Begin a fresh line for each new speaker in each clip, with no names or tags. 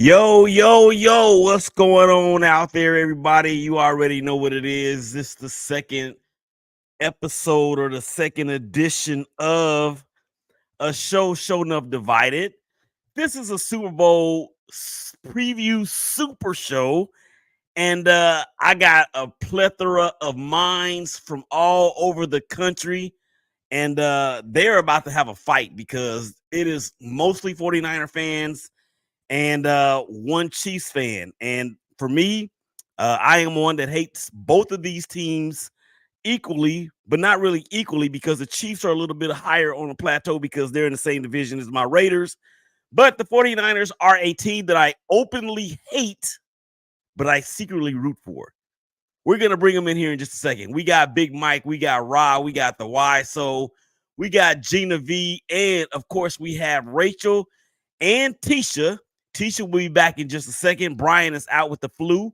Yo, yo, yo, what's going on out there, everybody? You already know what it is. This is the second episode or the second edition of a show Nuff Divided. This is a Super Bowl preview super show, and I got a plethora of minds from all over the country, and they're about to have a fight because it is mostly 49er fans and one Chiefs fan. And for me, I am one that hates both of these teams equally, but not really equally because the Chiefs are a little bit higher on the plateau because they're in the same division as my Raiders. But the 49ers are a team that I openly hate, but I secretly root for. We're going to bring them in here in just a second. We got Big Mike, we got Ra, we got the Y. So we got Gina V, and of course we have Rachel and Tisha. Tisha will be back in just a second. Brian is out with the flu,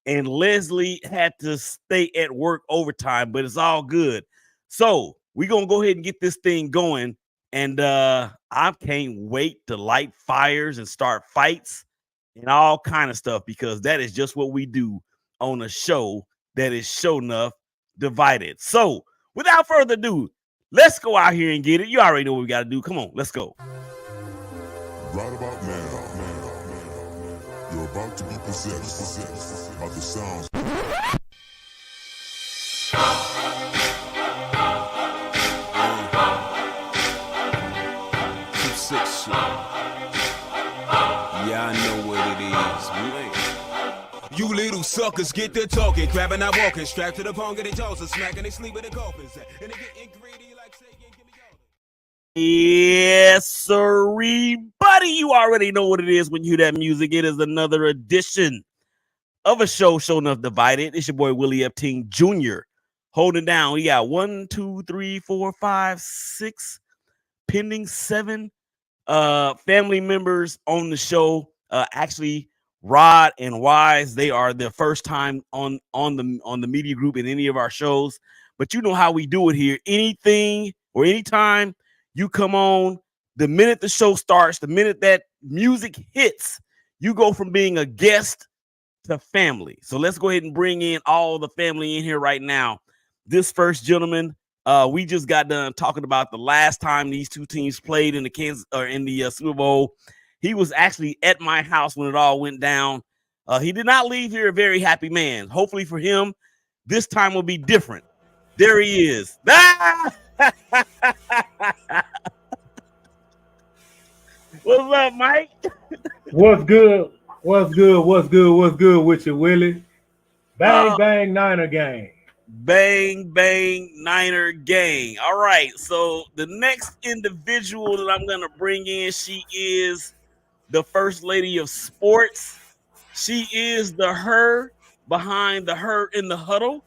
and Leslie had to stay at work overtime, but it's all good. So we're going to go ahead and get this thing going, and I can't wait to light fires and start fights and all kind of stuff because that is just what we do on a show that is Show Nuff Divided. So without further ado, let's go out here and get it. You already know what we got to do. Come on, let's go.
Right about now, you're about to be possessed by the sounds.
Yeah, I know what it is. You little suckers get to talking, grabbing and walking, strapped to the pong of their jaws and smacking they sleep with the coffins. And they getting greedy like saying, give me all.
Yes, sirree, buddy. You already know what it is when you hear that music. It is another edition of a show Nuff Divided. It's your boy Willie Epting Jr. holding down. We got 1, 2, 3, 4, 5, 6 pending 7 family members on the show. Actually, Rod and Wise, they are the first time on the media group in any of our shows. But you know how we do it here. Anything or anytime you come on, the minute the show starts, the minute that music hits, you go from being a guest to family. So let's go ahead and bring in all the family in here right now. This first gentleman, we just got done talking about the last time these two teams played in the Super Bowl. He was actually at my house when it all went down. He did not leave here a very happy man. Hopefully for him, this time will be different. There he is. What's up, Mike?
What's good? What's good? What's good? What's good with you, Willie? Bang, bang, Niner gang.
Bang, bang, Niner gang. All right, so the next individual that I'm going to bring in, she is the First Lady of Sports. She is the her behind the her in the huddle.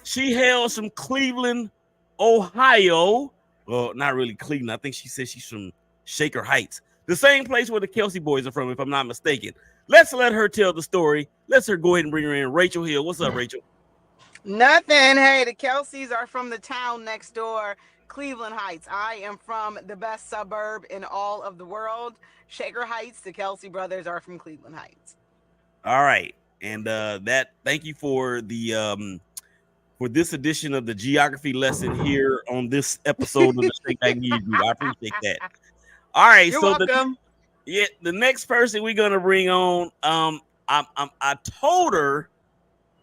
She hails from Cleveland, Ohio. Well, not really Cleveland. I think she said she's from Shaker Heights, the same place where the Kelsey boys are from, if I'm not mistaken. Let's let her tell the story. Let's her go ahead and bring her in. Rachel Hill. What's up, Rachel?
Nothing. Hey, the Kelseys are from the town next door, Cleveland Heights. I am from the best suburb in all of the world, Shaker Heights. The Kelsey brothers are from Cleveland Heights.
All right. And thank you for the for this edition of the geography lesson here on this episode of the Shake Back Media Group. I appreciate that. All right.
You're
so
welcome.
the next person we're gonna bring on, I told her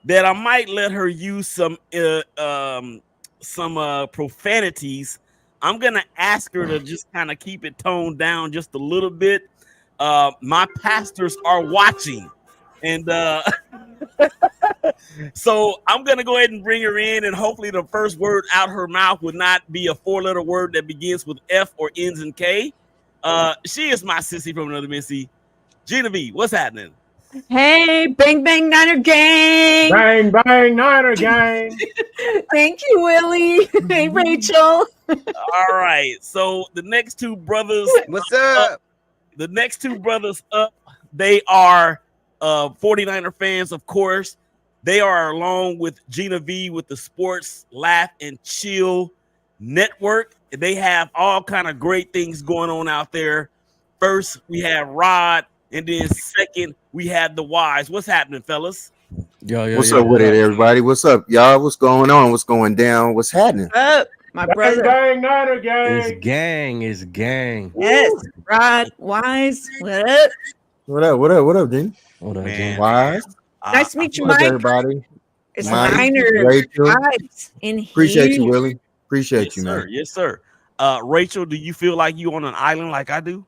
that I might let her use some profanities. I'm gonna ask her to just kind of keep it toned down just a little bit. My pastors are watching, and so I'm gonna go ahead and bring her in, and hopefully the first word out her mouth would not be a 4-letter word that begins with F or ends in K. She is my sissy from another Missy. Gina V, what's happening?
Hey, bang, bang, Niner gang.
Bang, bang, Niner gang.
Thank you, Willie. Hey, Rachel.
All right. So the next two brothers.
What's up?
The next two brothers up, they are 49er fans, of course. They are along with Gina V with the Sports Laugh and Chill Network. They have all kind of great things going on out there. First, we have Rod And then second, we have the Wise. What's happening, fellas?
What's up with it, everybody? What's up, y'all? What's going on? What's going down? What's happening?
My
Bang,
brother.
bang, Niner gang.
It's gang.
Yes, Rod Wise. What up?
What up, Dean?
What up,
Man.
gang?
Wise.
Nice to meet you,
What's up,
Mike.
everybody?
It's
Mike,
Niner
Rachel.
vibes in
Appreciate you,
here.
Willie. Appreciate
Yes,
you,
sir.
man.
Yes, sir. Rachel, do you feel like you on an island like I do?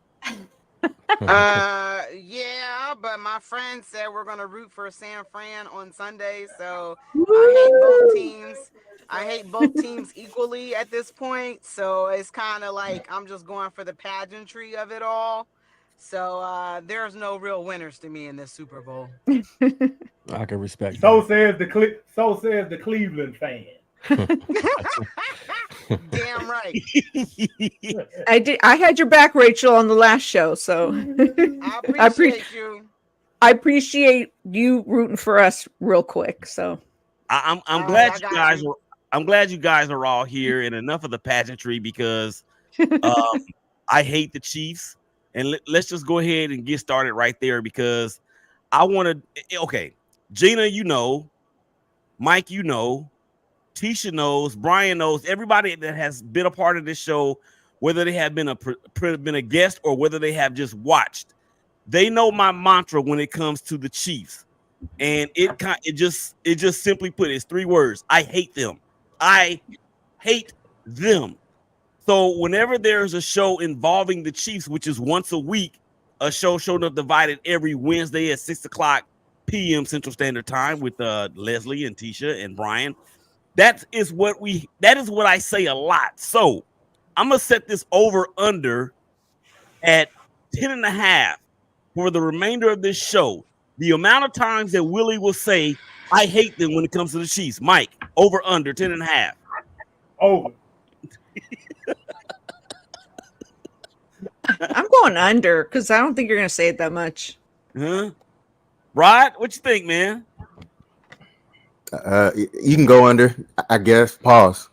Yeah, but my friend said we're gonna root for San Fran on Sunday, so I hate both teams. I hate both teams equally at this point, so it's kind of like I'm just going for the pageantry of it all. So there's no real winners to me in this Super Bowl.
I can respect
So
that.
says the Cleveland fan.
Damn right.
I had your back, Rachel, on the last show, so
I appreciate you.
I appreciate you rooting for us real quick. So
I'm
All right,
glad
I
you
got
guys
you.
are. I'm glad you guys are all here, and enough of the pageantry because I hate the Chiefs. And let's just go ahead and get started right there because I want to. Okay, Gina, you know, Mike, you know, Tisha knows, Brian knows, everybody that has been a part of this show, whether they have been a guest or whether they have just watched, they know my mantra when it comes to the Chiefs, and it just simply put, it's 3 words: I hate them. I hate them. So whenever there's a show involving the Chiefs, which is once a week, a show showed up divided every Wednesday at 6:00 p.m. Central Standard Time with Leslie and Tisha and Brian. That is what I say a lot. So I'm gonna set this over under at 10.5 for the remainder of this show. The amount of times that Willie will say, I hate them when it comes to the Chiefs. Mike, over under 10.5.
Over.
I'm going under because I don't think you're going to say it that much.
Huh? Rod, what you think, man?
You can go under, I guess. Pause.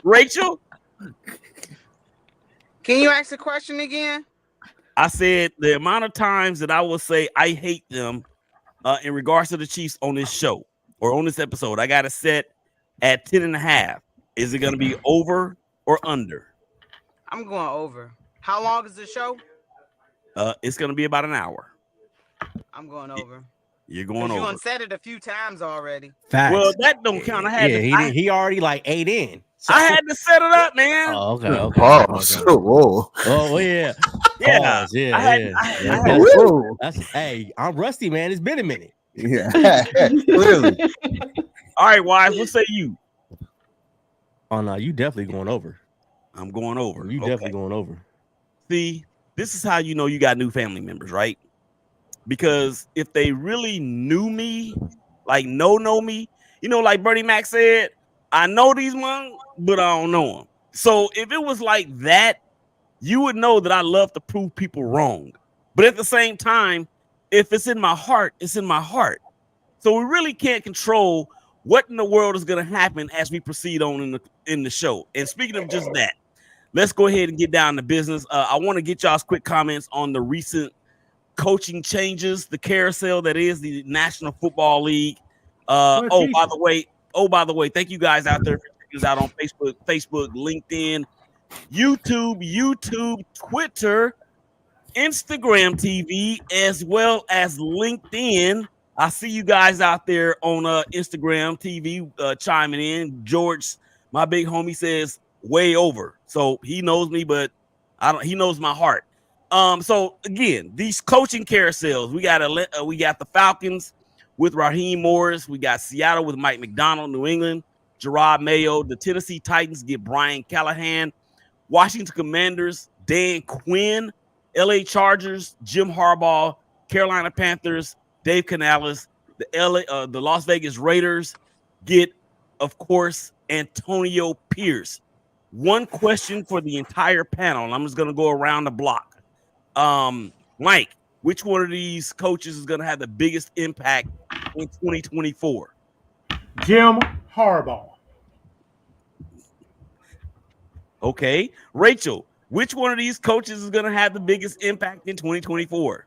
Rachel?
Can you ask the question again?
I said the amount of times that I will say I hate them in regards to the Chiefs on this show or on this episode, I got it set at 10.5. Is it going to be over or under?
I'm going over. How long is the show?
It's going to be about an hour.
I'm going over.
You're going over.
You said it a few times already.
Facts.
Well, that don't count.
He already like 8 in. So.
I had to set it up, man.
Oh, okay.
Pause.
Okay.
Whoa.
Oh, yeah.
Yeah.
Pause. Yeah.
I had
Whoa.
Hey, I'm rusty, man. It's been a minute.
Yeah. Clearly.
All right, Wise, what say you?
Oh, no, you definitely going over.
I'm going over.
You definitely going over.
See, this is how you know you got new family members, right? Because if they really knew me, like know me, you know, like Bernie Mac said, I know these ones, but I don't know them. So if it was like that, you would know that I love to prove people wrong. But at the same time, if it's in my heart, it's in my heart. So we really can't control what in the world is going to happen as we proceed on in the show. And speaking of just that, let's go ahead and get down to business. I want to get y'all's quick comments on the recent coaching changes, the carousel that is the National Football League. By the way, thank you guys out there for checking us out on Facebook, LinkedIn, YouTube, Twitter, Instagram TV, as well as LinkedIn. I see you guys out there on Instagram TV chiming in. George, my big homie, says way over. So he knows me, but he knows my heart. So again, these coaching carousels, we got the Falcons with Raheem Morris, we got Seattle with Mike McDonald, New England, Gerard Mayo, the Tennessee Titans get Brian Callahan, Washington Commanders, Dan Quinn, LA Chargers, Jim Harbaugh, Carolina Panthers, Dave Canales, the Las Vegas Raiders get, of course, Antonio Pierce. One question for the entire panel, and I'm just going to go around the block. Mike, which one of these coaches is going to have the biggest impact in 2024?
Jim Harbaugh.
Okay. Rachel, Which one of these coaches is going to have the biggest impact in 2024?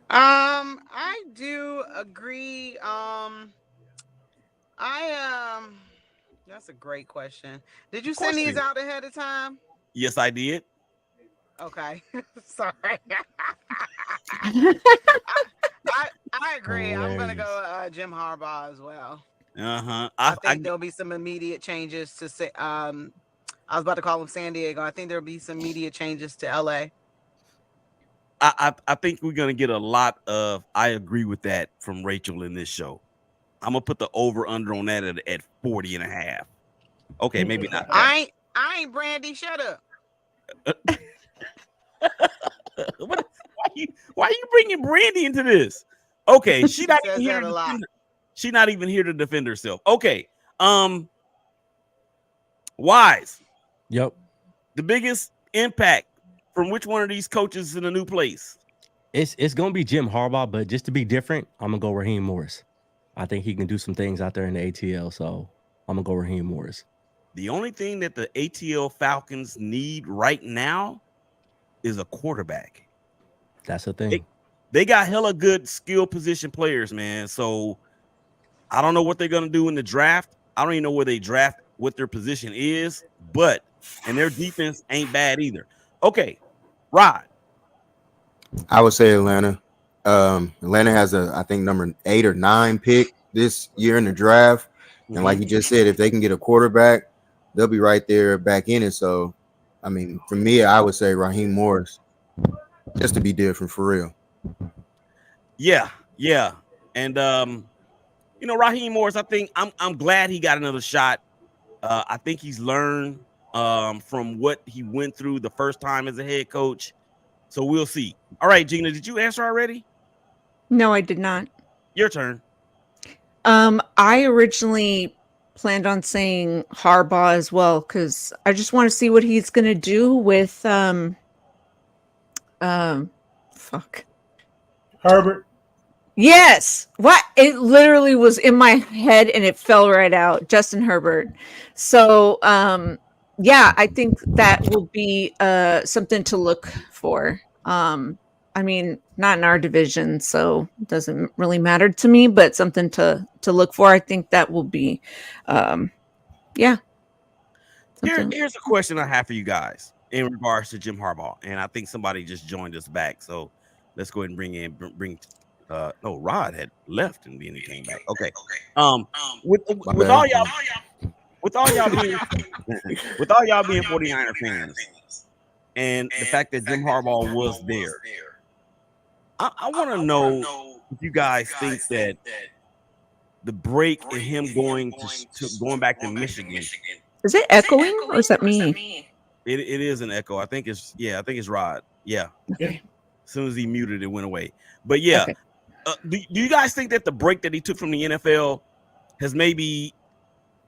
I do agree. That's a great question. Did you send these out ahead of time?
Yes, I did.
Okay. Sorry. I agree. I'm gonna go Jim Harbaugh as well. I think there'll be some immediate changes to say. I was about to call him San Diego. I think there'll be some immediate changes to LA.
I think we're gonna get a lot of I agree with that from Rachel in this show. I'm gonna put the over under on that at 40 and a half. Okay, maybe not.
I ain't Brandy. Shut up.
Why are you bringing Brandy into this? Okay, she's not even here to defend. She's not even here to defend herself. Okay, Wise.
Yep.
The biggest impact from which one of these coaches in a new place?
It's gonna be Jim Harbaugh, but just to be different, I'm gonna go Raheem Morris. I think he can do some things out there in the ATL, so I'm gonna go Raheem Morris.
The only thing that the ATL Falcons need right now is a quarterback.
That's the thing.
They got hella good skill position players, man. So I don't know what they're gonna do in the draft. I don't even know where they draft what their position is, and their defense ain't bad either. Okay, Rod.
I would say Atlanta. Atlanta has I think number 8 or 9 pick this year in the draft. And like you just said, if they can get a quarterback, they'll be right there back in it. So, I mean, for me, I would say Raheem Morris, just to be different for real.
Yeah. And Raheem Morris, I think I'm glad he got another shot. I think he's learned from what he went through the first time as a head coach. So we'll see. All right, Gina, did you answer already?
No, I did not.
Your turn.
I originally planned on saying Harbaugh as well because I just want to see what he's gonna do with
Herbert.
Yes. What? It literally was in my head and it fell right out. Justin Herbert. So yeah, I think that will be something to look for. I mean, not in our division, so it doesn't really matter to me, but something to look for. I think that will be yeah.
Here's a question I have for you guys in regards to Jim Harbaugh, and I think somebody just joined us back, so let's go ahead and bring Rod had left and then he came back. Okay. With all y'all being 49er fans and the fact that Jim Harbaugh was there, I want to know if you guys think that the break in him going back to Michigan.
Is it echoing or is that me?
It is an echo. I think it's Rod. Yeah.
Okay.
As soon as he muted, it went away. But yeah, okay. Do you guys think that the break that he took from the NFL has maybe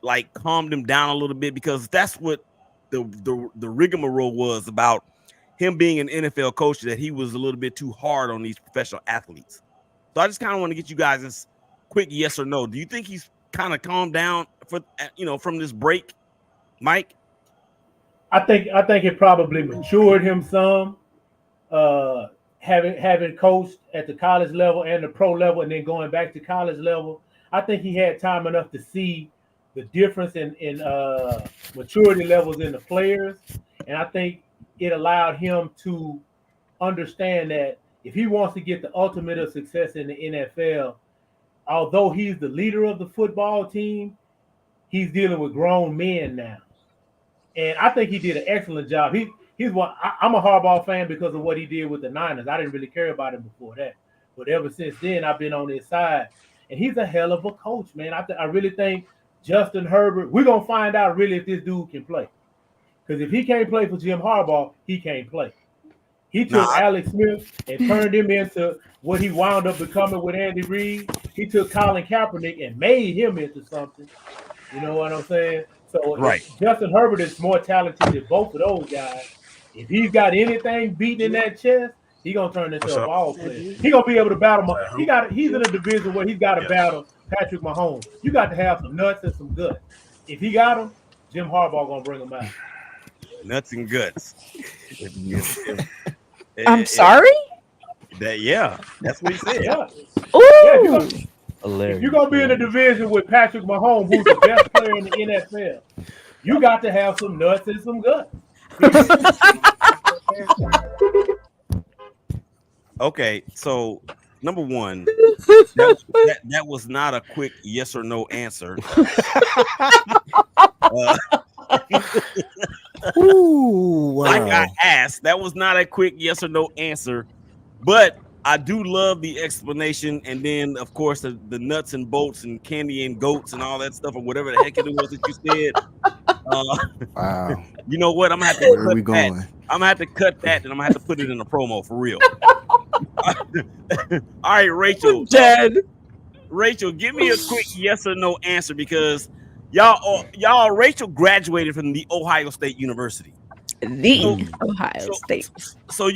like calmed him down a little bit? Because that's what the rigmarole was about him being an NFL coach, that he was a little bit too hard on these professional athletes. So I just kind of want to get you guys a quick yes or no. Do you think he's kind of calmed down from this break, Mike?
I think it probably matured him some. Having coached at the college level and the pro level and then going back to college level, I think he had time enough to see the difference in maturity levels in the players. And I think it allowed him to understand that if he wants to get the ultimate of success in the NFL, although he's the leader of the football team, he's dealing with grown men now. And I think he did an excellent job. I'm a Harbaugh fan because of what he did with the Niners. I didn't really care about him before that. But ever since then, I've been on his side. And he's a hell of a coach, man. I really think Justin Herbert, we're going to find out really if this dude can play. Because if he can't play for Jim Harbaugh, he can't play. He took Alex Smith and turned him into what he wound up becoming with Andy Reid. He took Colin Kaepernick and made him into something. You know what I'm saying? So right. Justin Herbert is more talented than both of those guys. If he's got anything beating in that chest, he's gonna turn into a ball player. He's gonna be able to battle. He's in a division where he's got to battle Patrick Mahomes. You got to have some nuts and some guts. If he got him, Jim Harbaugh gonna bring him out.
Nuts and guts.
I'm sorry.
That's what he said.
Yeah.
Ooh.
If you're gonna be in a division with Patrick Mahomes, who's the best player in the NFL, you got to have some nuts and some guts.
Okay, so number one, that was not a quick yes or no answer.
Ooh, wow.
Like I asked, that was not a quick yes or no answer, but I do love the explanation, and then of course the nuts and bolts and candy and goats and all that stuff, or whatever the heck it was that you said.
Wow.
You know what? I'm gonna have to
Where are
cut
we going?
that. I'm gonna have to cut that, and I'm gonna have to put it in a promo for real. All right, Rachel.
Dead.
Rachel, give me a quick yes or no answer, because y'all, Rachel graduated from the Ohio State University.
The Ohio State.
So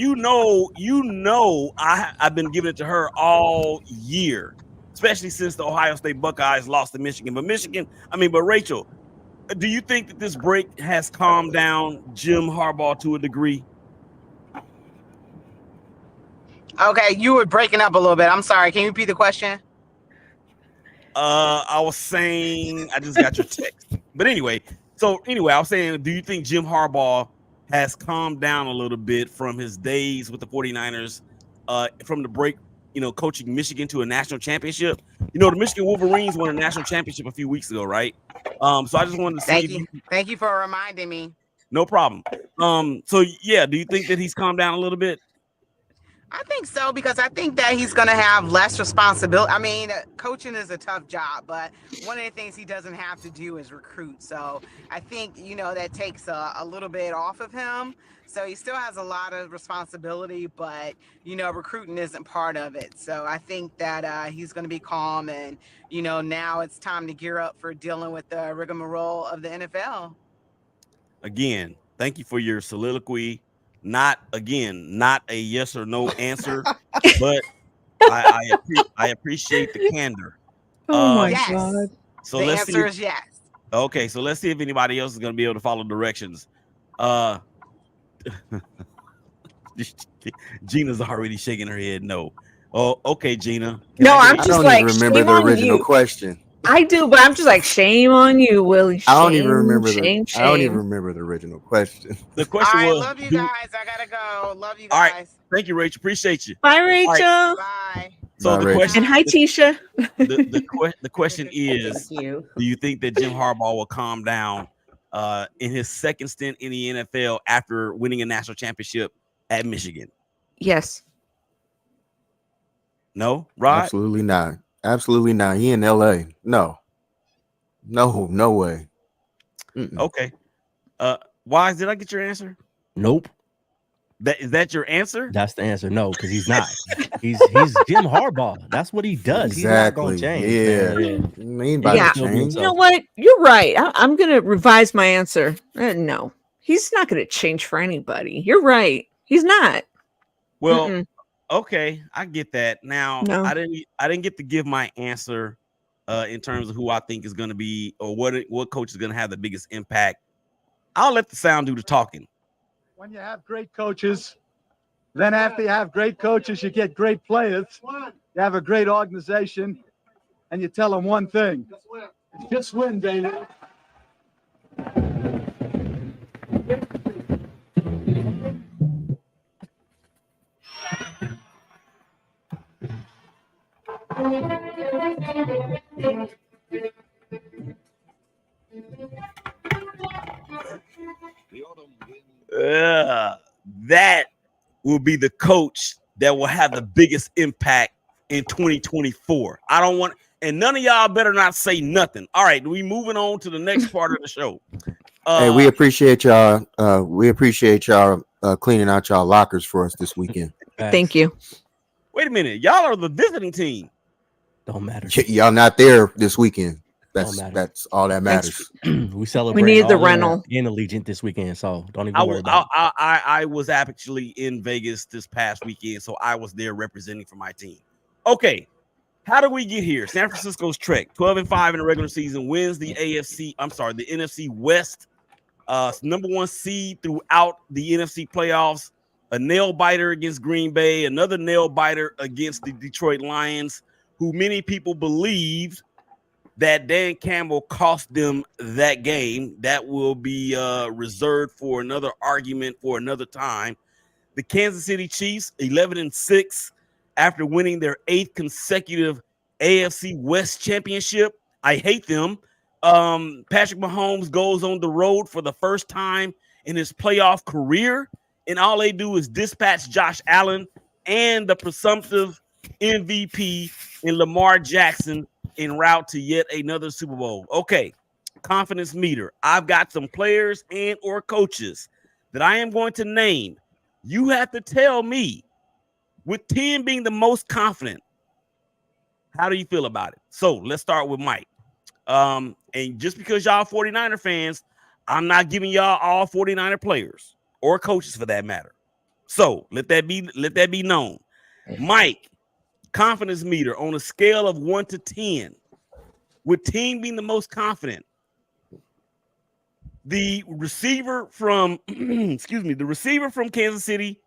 I've been giving it to her all year, especially since the Ohio State Buckeyes lost to Michigan. But Rachel, do you think that this break has calmed down Jim Harbaugh to a degree?
Okay, you were breaking up a little bit. I'm sorry. Can you repeat the question?
I was saying, I just got your text. But anyway, I was saying, do you think Jim Harbaugh has calmed down a little bit from his days with the 49ers, from the break, coaching Michigan to a national championship? The Michigan Wolverines won a national championship a few weeks ago, right? So I just wanted to see.
Thank you for reminding me.
No problem. So yeah, do you think that he's calmed down a little bit?
I think so, because I think that he's going to have less responsibility. I mean, coaching is a tough job, but one of the things he doesn't have to do is recruit. So I think, that takes a little bit off of him. So he still has a lot of responsibility, but, recruiting isn't part of it. So I think that he's going to be calm, and, now it's time to gear up for dealing with the rigmarole of the NFL.
Again, thank you for your soliloquy. Not a yes or no answer, but I appreciate the candor.
Oh my
yes.
God.
So
the
let's
answer is yes.
Okay, so let's see if anybody else is going to be able to follow directions. Gina's already shaking her head no. Oh, okay, Gina.
I'm
I
just
don't
like,
even remember
shame
the
on
original
you.
question.
I do, but I'm just like, shame on you, Willie. Shame,
I don't even remember
shame.
I don't even remember the original question.
The question
All right,
was,
love you guys. I gotta go. Love you
All
guys.
right. Thank you, Rachel. Appreciate you.
Bye, Rachel.
Bye.
So
Bye,
the
Rachel.
question,
And hi, Tisha.
the question is,
Thank you.
do you think that Jim Harbaugh will calm down in his second stint in the NFL after winning a national championship at Michigan?
Yes.
No, Rod?
Absolutely not. Absolutely not. He in LA. No way. Mm-mm.
Okay. Wise, did I get your answer?
Nope.
Is that your answer?
That's the answer. No, because he's not. He's Jim Harbaugh. That's what he does. He's not going to change.
Yeah.
Man.
He ain't about
Yeah.
to change.
You know what? You're right. I'm going to revise my answer. No, he's not going to change for anybody. You're right. He's not.
Well,
Mm-mm.
okay, I get that. Now,
No.
I didn't get to give my answer in terms of who I think is going to be, or what coach is going to have the biggest impact. I'll let the sound do the talking.
When you have great coaches, then after you have great coaches, you get great players. You have a great organization, and you tell them one thing: just win, baby.
That will be the coach that will have the biggest impact in 2024. I don't want, and none of y'all better not say nothing. All right, we moving on to the next part of the show.
Hey, we appreciate y'all. We appreciate y'all cleaning out y'all lockers for us this weekend.
Thank you.
Wait a minute, y'all are the visiting team.
Don't matter.
Y'all not there this weekend.
Don't matter.
That's all that matters.
We celebrate.
We need the
all
rental
in Allegiant this weekend, so don't even worry about it.
I was actually in Vegas this past weekend, so I was there representing for my team. Okay, how do we get here? San Francisco's trek 12-5 in the regular season, wins the NFC. I'm sorry, the NFC West Number 1 seed throughout the NFC playoffs. A nail biter against Green Bay, another nail biter against the Detroit Lions, who many people believed that Dan Campbell cost them that game. That will be reserved for another argument for another time. The Kansas City Chiefs, 11-6, after winning their 8th consecutive AFC West championship. I hate them. Patrick Mahomes goes on the road for the first time in his playoff career, and all they do is dispatch Josh Allen and the presumptive MVP in Lamar Jackson en route to yet another Super Bowl. Okay, confidence meter. I've got some players and or coaches that I am going to name. You have to tell me, with 10 being the most confident, how do you feel about it? So let's start with Mike. And just because y'all 49er fans, I'm not giving y'all all 49er players or coaches for that matter. So let that be known. Mike, confidence meter on a scale of 1 to 10, with 10 being the most confident. The receiver from the receiver from Kansas City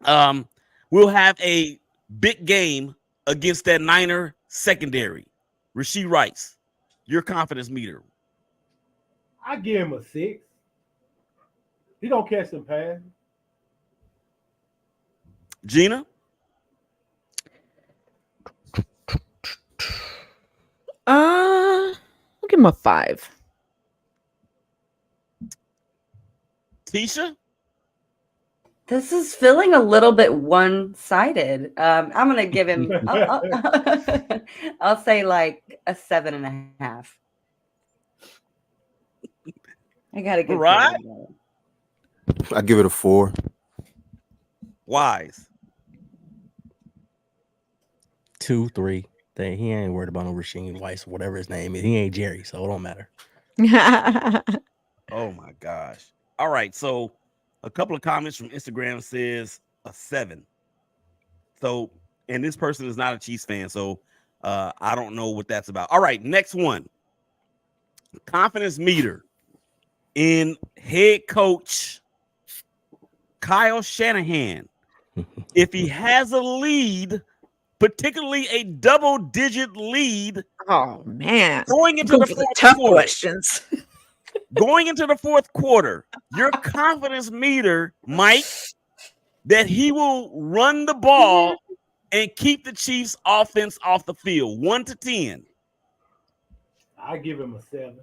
will have a big game against that Niner secondary. Rashee Rice, your confidence meter.
I give him a 6. He don't catch some pass.
Gina?
I'll give him a 5.
Tisha?
This is feeling a little bit one-sided. I'm gonna give him. I'll say like a 7.5. I gotta give.
Right.
I give it a 4.
Wise.
2, 3. He ain't worried about no Rasheed Weiss, whatever his name is. He ain't Jerry, so it don't matter.
Oh my gosh. All right. So a couple of comments from Instagram says a 7. So, and this person is not a Chiefs fan, so I don't know what that's about. All right, next one. Confidence meter in head coach Kyle Shanahan. If he has a lead, particularly a double-digit lead.
Oh man,
going into the fourth
tough
quarter,
questions.
Going into the fourth quarter, your confidence meter, Mike, that he will run the ball and keep the Chiefs' offense off the field, 1 to 10.
I give him a 7.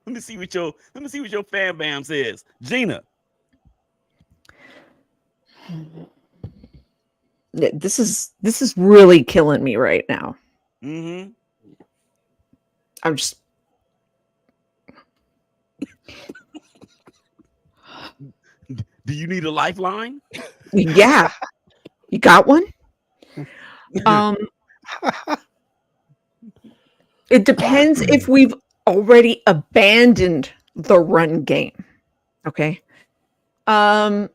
Let me see what your fan bam says, Gina.
This is really killing me right now.
Mm-hmm.
I'm just.
Do you need a lifeline?
Yeah, you got one. It depends if we've already abandoned the run game. Okay. No,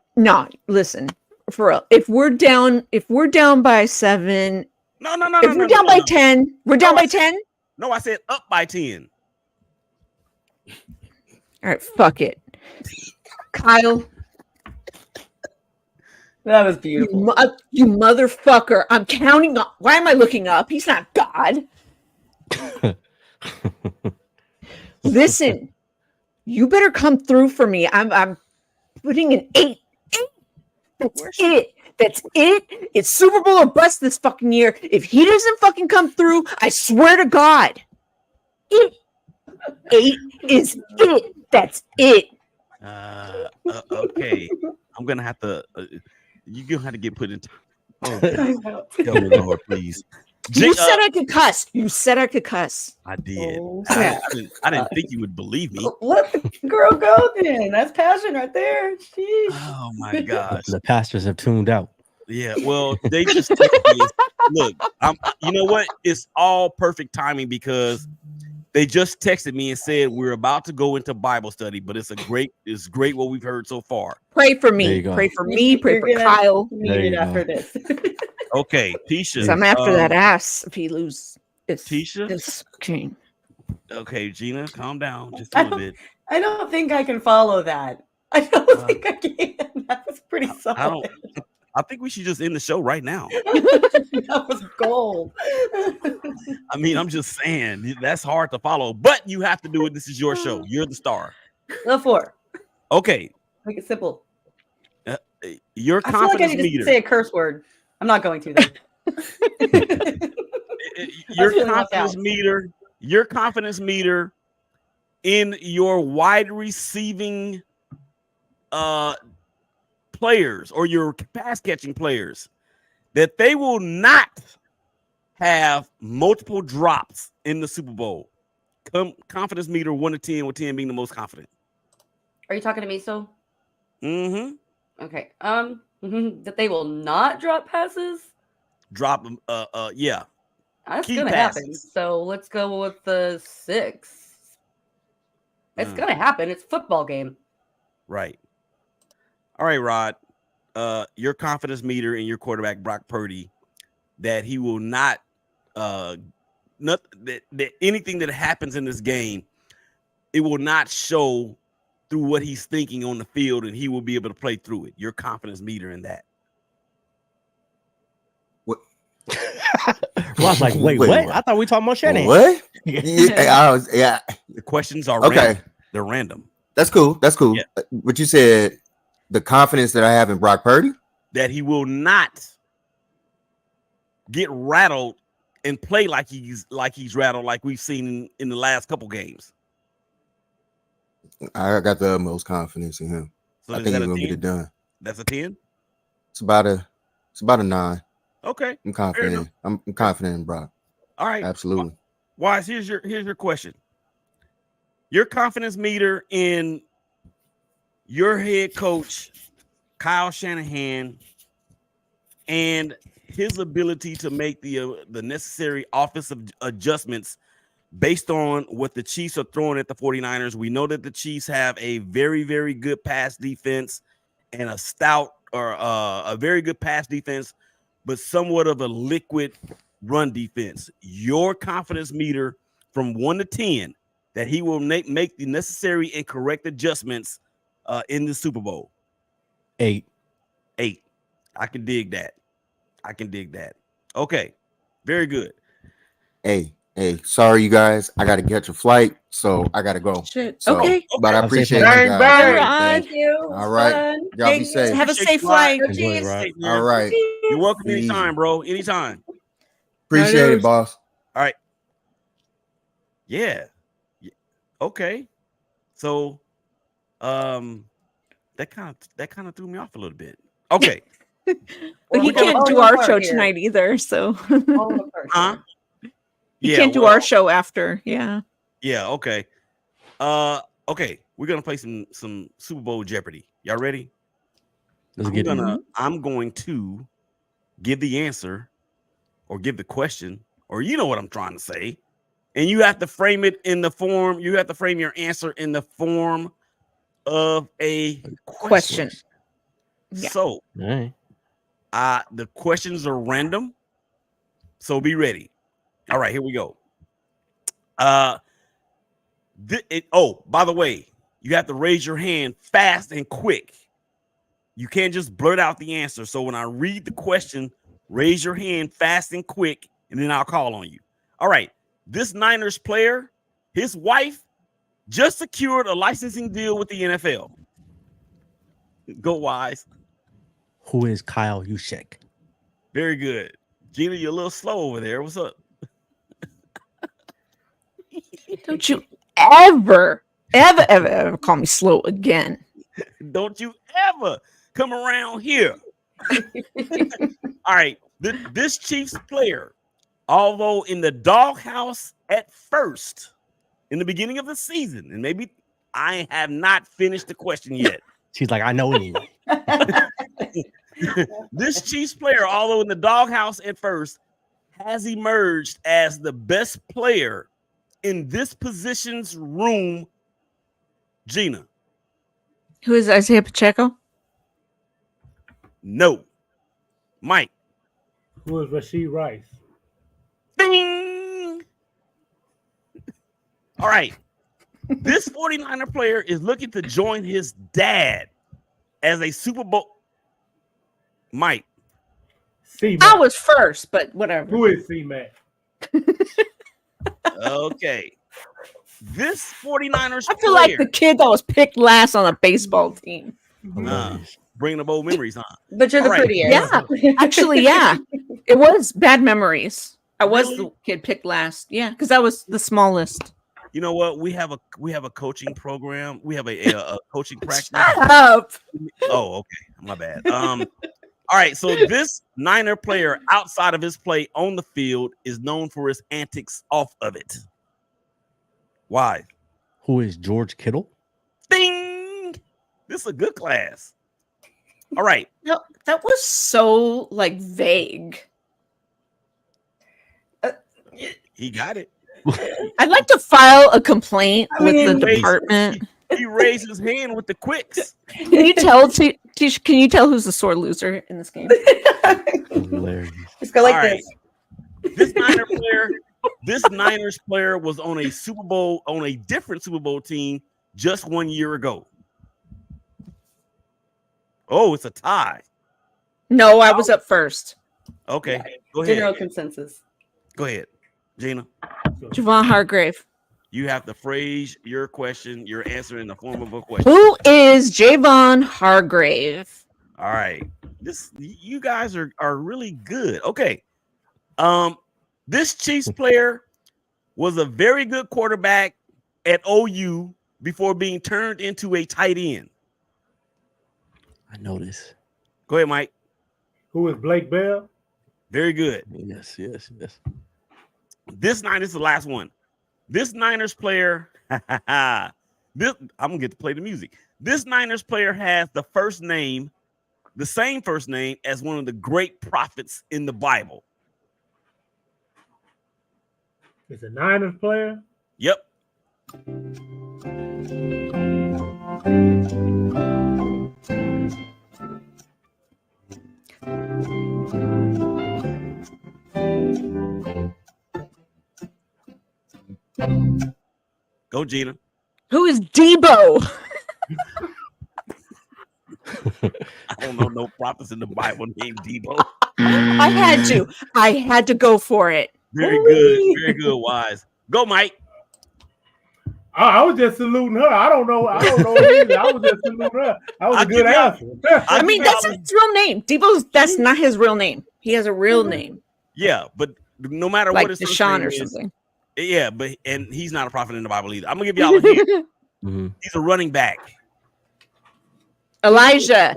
listen. For real, if we're down by 7,
No.
If we're down by 10, we're down by 10.
No, I said up by 10.
All right, fuck it, Kyle.
That was beautiful.
You motherfucker! I'm counting on. Why am I looking up? He's not God. Listen, you better come through for me. I'm putting an 8. That's it. That's it. It's Super Bowl or bust this fucking year. If he doesn't fucking come through, I swear to God, 8 is it. That's it.
Okay. I'm gonna have to. You're gonna have to get put in. Oh, God. Help me, Lord, please.
You said I could cuss. You said I could cuss.
I did.
Oh,
I didn't think you would believe me.
Let the girl go then. That's passion right there. Jeez.
Oh my gosh.
The pastors have tuned out.
Yeah. Well, they just texted me. Look, you know what? It's all perfect timing because they just texted me and said we're about to go into Bible study, but it's great what we've heard so far.
Pray for
There
me.
you go.
Pray for me. Pray for
You're gonna
Kyle.
need
There
it
you
after
go.
this.
Okay, Tisha.
'Cause I'm after that ass if he loses. It's
Tisha?
This king.
Okay, Gina, calm down just a little bit.
I don't think I can follow that. I don't think I can. That was pretty
I don't.
solid.
I think we should just end the show right now.
That was gold.
I mean, I'm just saying that's hard to follow, but you have to do it. This is your show. You're the star.
The 4.
Okay.
Make it simple.
Your
I feel like I
confidence
need to
meter.
say a curse word. I'm not going to though.
Your
feeling left
confidence
out.
meter. Your confidence meter in your wide receiving players or your pass catching players, that they will not have multiple drops in the Super Bowl. Confidence meter 1 to 10, with 10 being the most confident.
Are you talking to me, so?
Mm-hmm.
Okay. That they will not drop passes?
Drop them. Yeah.
That's
Key
gonna
passes.
happen. So let's go with the 6. It's
Mm.
gonna happen. It's a football game.
Right. All right, Rod. Your confidence meter in your quarterback, Brock Purdy, that he will not that anything that happens in this game, it will not show through what he's thinking on the field, and he will be able to play through it. Your confidence meter in that.
Well, I was like, wait, what? I thought we talking about Shanahan.
What? Yeah.
The questions are
Okay.
random. They're random.
That's cool. That's cool.
Yeah.
But you said the confidence that I have in Brock Purdy,
that he will not get rattled and play like he's rattled, like we've seen in the last couple games.
I got the utmost confidence in him.
So
I
is
think
that
he's
a
gonna
10?
get it done.
That's a 10.
It's about a 9.
Okay,
I'm confident. I'm confident in Brock.
all right.
Absolutely.
Wise, here's your question. Your confidence meter in your head coach, Kyle Shanahan, and his ability to make the necessary offensive adjustments based on what the Chiefs are throwing at the 49ers. We know that the Chiefs have a very, very good pass defense and a stout or a very good pass defense, but somewhat of a liquid run defense. Your confidence meter from 1 to 10 that he will make the necessary and correct adjustments in the Super Bowl.
8.
8. I can dig that. Okay. Very good.
Hey, sorry you guys. I gotta catch a flight, so I gotta go.
Shit.
So,
Okay.
but I
Have a safe
appreciate you
flight.
guys.
Bye, Rod.
Thank you.
All right.
Fun.
Y'all be
Thank
safe.
you.
Have a
Appreciate
safe
you, Rod.
flight.
Enjoy it, Rod.
All right.
You're welcome
Be
anytime,
easy.
bro. Anytime.
Appreciate it, boss.
All right. Yeah. Okay. So, that kind of threw me off a little bit. Okay.
Well, he
We're gonna
can't do
fall
our
apart
show
here.
tonight either, so
All of us.
Huh?
he can't do
well,
our show after. Yeah.
Yeah. Okay. Okay. We're gonna play some Super Bowl Jeopardy. Y'all ready?
Let's get it.
I'm going to give the answer or give the question, or you know what I'm trying to say. And you have to frame it in the form, you have to frame your answer in the form of a question.
Yeah.
So
All right.
the questions are random. So be ready. All right, here we go. By the way, you have to raise your hand fast and quick. You can't just blurt out the answer. So when I read the question, raise your hand fast and quick, and then I'll call on you. All right. This Niners player, his wife, just secured a licensing deal with the NFL. Go Wise.
Who is Kyle Juszczyk?
Very good. Gina, you're a little slow over there. What's up?
Don't you ever call me slow again.
Don't you ever come around here. All right. This Chiefs player, although in the doghouse at first, in the beginning of the season, and maybe I have not finished the question yet.
She's like, I know anyway.
This Chiefs player, although in the doghouse at first, has emerged as the best player in this position's room. Gina.
Who is Isaiah Pacheco?
No. Mike.
Who is Rashid Rice?
Ding! All right. This 49er player is looking to join his dad as a Super Bowl. Mike.
I was first, but whatever.
Who is C-Mac?
Okay. This 49ers
I feel like the kid that was picked last on a baseball team.
Bringing up old memories, huh?
But you're the
All right.
prettiest.
Yeah, actually, yeah. It was bad memories. I was the kid picked last. Yeah, because I was the smallest.
You know what? We have a coaching program. We have a coaching practice.
Shut up.
Oh, okay. My bad. All right. So this Niner player outside of his play on the field is known for his antics off of it. Why?
Who is George Kittle?
Ding! This is a good class. All right.
No, that was so like vague.
He got it.
I'd like to file a complaint with the department.
He raised his hand with the quicks.
Can you tell? Can you tell who's the sore loser in this game?
Hilarious.
Just go like
All right.
this.
This Niners player was on a different Super Bowl team just 1 year ago. Oh, it's a tie.
No, I was up first.
Okay, go ahead.
General consensus.
Go ahead, Gina.
Javon Hargrave.
You have to phrase your question, your answer in the form of a question.
Who is Javon Hargrave?
All right. You guys are really good. Okay. This Chiefs player was a very good quarterback at OU before being turned into a tight end.
I know this.
Go ahead, Mike.
Who is Blake Bell?
Very good.
Yes.
This Niners is the last one. This Niners player, I'm gonna get to play the music. This Niners player has the same first name as one of the great prophets in the Bible.
It's a Niners player.
Yep. Go, Gina.
Who is Debo?
I don't know no prophets in the Bible named Debo.
I had to go for it.
Very good, Wise. Go, Mike.
I was just saluting her. I don't know either. I was just saluting her. That was a good answer.
I mean, that's his real name. That's not his real name. He has a real name.
Yeah, but no matter
like
what his
Deshaun
name
or
is,
something.
Yeah, and he's not a prophet in the Bible either. I'm gonna give y'all a hint. He's a running back.
Elijah.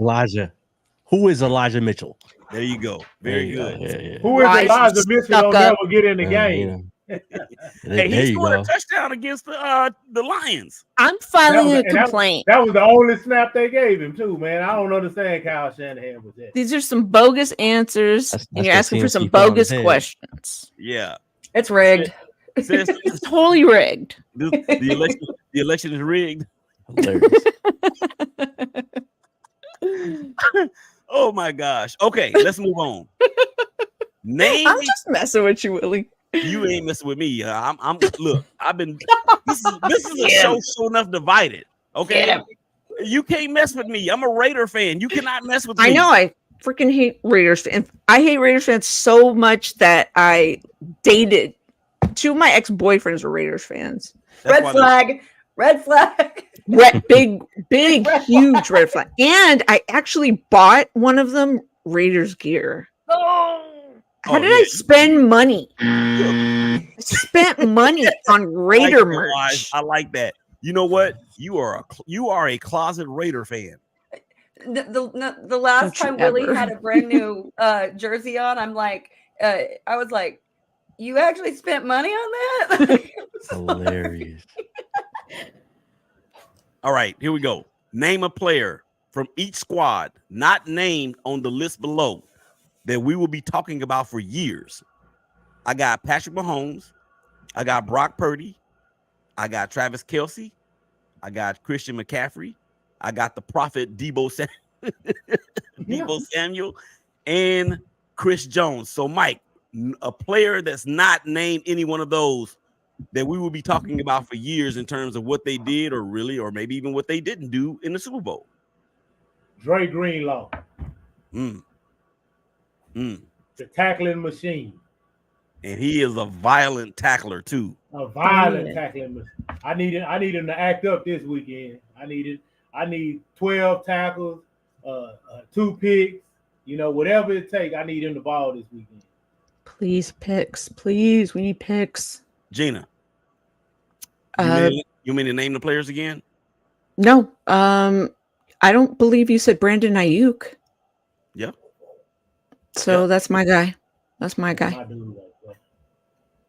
Who is Elijah Mitchell?
There you go. Very good.
Yeah.
Who is Elijah Mitchell? Don't never get in the game.
Hey, he scored a touchdown against the Lions.
I'm filing a complaint.
That was the only snap they gave him too, man. I don't understand Kyle Shanahan with that.
These are some bogus ansers, and you're asking for some bogus questions.
Yeah,
it's rigged.
It's totally rigged.
The election is rigged. Oh my gosh. Okay, let's move on.
I'm just messing with you, Willie.
You ain't messing with me. Look, I've been this is a show enough divided. Okay. You can't mess with me. I'm a Raider fan. You cannot mess with me.
I know. I freaking hate Raiders fans. I hate Raiders fans so much that I dated two of my ex-boyfriends were Raiders fans.
Red flag.
Big, huge red flag. And I actually bought one of them Raiders gear. How did I spend money? I spent money on Raider merch.
I like that. You know what? You are a closet Raider fan.
The last time Willie had a brand new jersey on, I was like, you actually spent money on that?
Hilarious.
All right, here we go. Name a player from each squad not named on the list below that we will be talking about for years. I got Patrick Mahomes. I got Brock Purdy. I got Travis Kelce. I got Christian McCaffrey. I got the prophet Debo Samuel and Chris Jones. So, Mike, a player that's not named any one of those that we will be talking about for years in terms of what they did or maybe even what they didn't do in the Super Bowl?
Dre Greenlaw.
The
tackling machine.
And he is a violent tackler too.
A violent tackling machine. I need him to act up this weekend. I need 12 tackles, 2 picks, whatever it takes. I need him to ball this weekend.
Please, picks. Please, we need picks.
Gina, you mean to name the players again?
No, I don't believe you said Brandon Ayuk.
Yeah.
So that's my guy. That's my guy.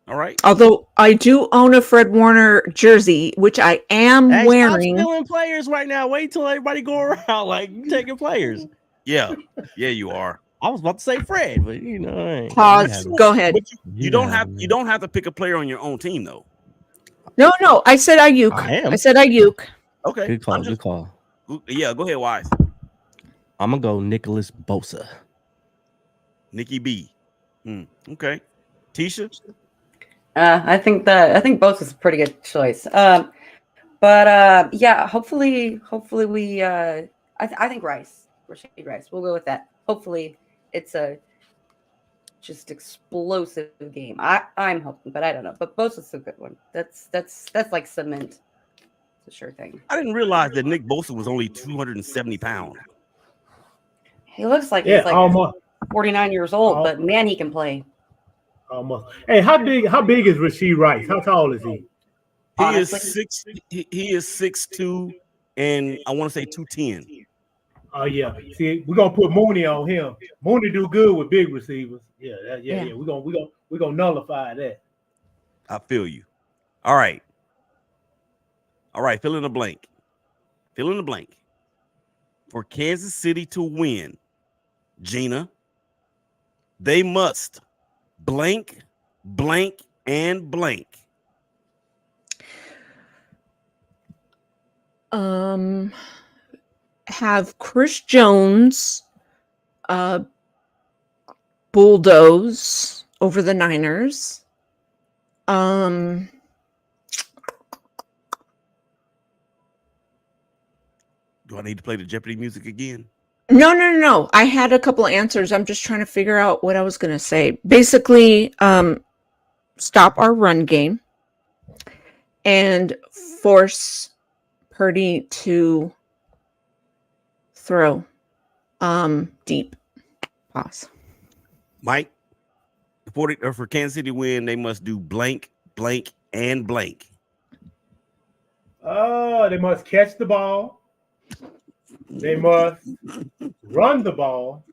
All right.
Although I do own a Fred Warner jersey, which I am wearing.
Stop stealing players right now. Wait till everybody go around like taking players.
Yeah, you are.
I was about to say Fred, but
Pause. Go ahead.
But you don't have to pick a player on your own team though.
No. I said Ayuk. I said Ayuk.
Okay.
Good call. Good call.
Yeah, go ahead, Wise.
I'm gonna go Nicholas Bosa.
Nikki B. Okay. Tisha.
I think Bosa is a pretty good choice. But yeah, hopefully we. I think Rice. Rashid Rice. We'll go with that. Hopefully, it's a just explosive game. I'm hoping, but I don't know. But Bosa's a good one. That's like cement. It's a sure thing.
I didn't realize that Nick Bosa was only 270 pounds.
He looks like he's like
almost
49 years old, but man, he can play.
Almost. Hey, how big is Rashid Rice? How tall is he?
He is 6'2", and I want to say 210.
Oh yeah. See, we're gonna put Mooney on him. Mooney do good with big receivers. Yeah. We're gonna nullify that.
I feel you. All right. Fill in the blank. For Kansas City to win, Gina, they must blank, and blank.
Have Chris Jones bulldoze over the Niners.
Do I need to play the Jeopardy music again?
No. I had a couple of answers. I'm just trying to figure out what I was going to say. Basically, stop our run game and force Purdy to throw deep. Pause.
Mike, for Kansas City to win, they must do blank, and blank.
They must catch the ball. They must run the ball.